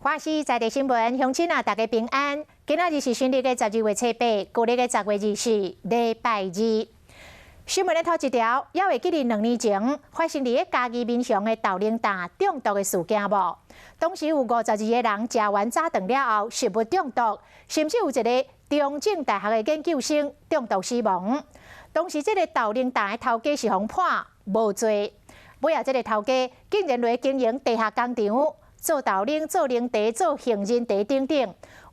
欢喜在地新闻，乡亲啊，大家平安。今仔日是新历的12月初8，旧历的10月24，礼拜二。新闻的头一条，还会记得2年前发生伫嘉义民雄的豆奶蛋中毒的事件无？当时有52个人食完早顿了后食物中毒，甚至有一个中正大学的研究生中毒死亡。当时这个豆奶蛋的头家是互判无罪，尾后这个头家竟然来经营地下工厂。 做豆奶、做奶茶、做杏仁茶等等，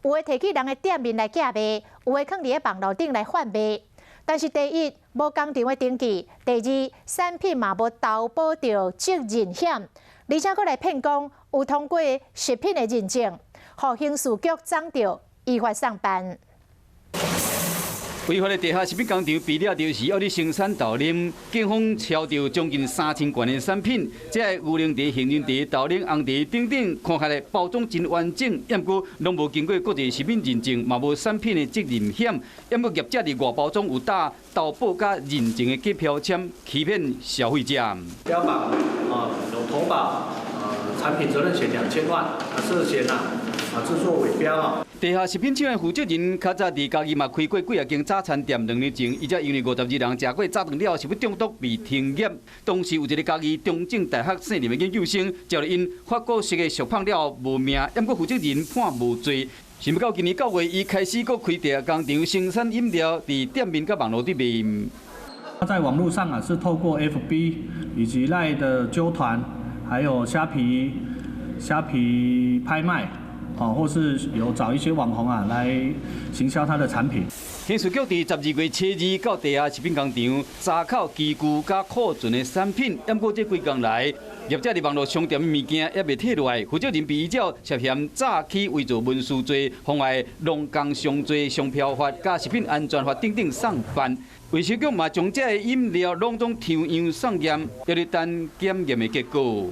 有诶摕去人诶店面来假卖，有诶放伫咧网络顶来贩卖。但是第一，无工厂诶登记；第二，产品嘛无投保到责任险，而且佫来骗讲有通过食品诶认证，互刑事局掌着依法上班。 违法的地下食品工厂被抓到是要你生产豆奶，警方敲到将近3000罐的产品，即系牛奶茶、杏仁茶、豆奶、红茶等等，看起来包装真完整，不过拢无经过国际食品认证，嘛无产品的责任险，不过业者伫外包装有打投保加认证的假标签，欺骗消费者。标榜有投保产品责任险2000万，涉嫌制作伪标地下食品厂的负责人，较早伫嘉义嘛开过几间早餐店，2年前，伊才因为52人食过早顿了，食物中毒被停业。当时有一个嘉义中正大学姓林的研究生，照了因发过食的食胖了无命，不过负责人判无罪。想不到今年9月，伊开始搁开地下工厂生产饮料，伫店面甲网络伫卖。他在网络上是透过 FB 以及赖的揪团，还有虾皮拍卖。 或是有找一些网红来行销他的产品。刑事局伫12月初2到地下食品工厂查扣期具甲库存的产品，不过这几天来，业者伫网络商店的物件也未退落来，负责人被依照涉嫌诈欺、伪造文书罪、妨碍农工商罪、商标法、甲食品安全法等等送办。卫生局嘛将这饮料拢总抽样送验，要你等检验的结果。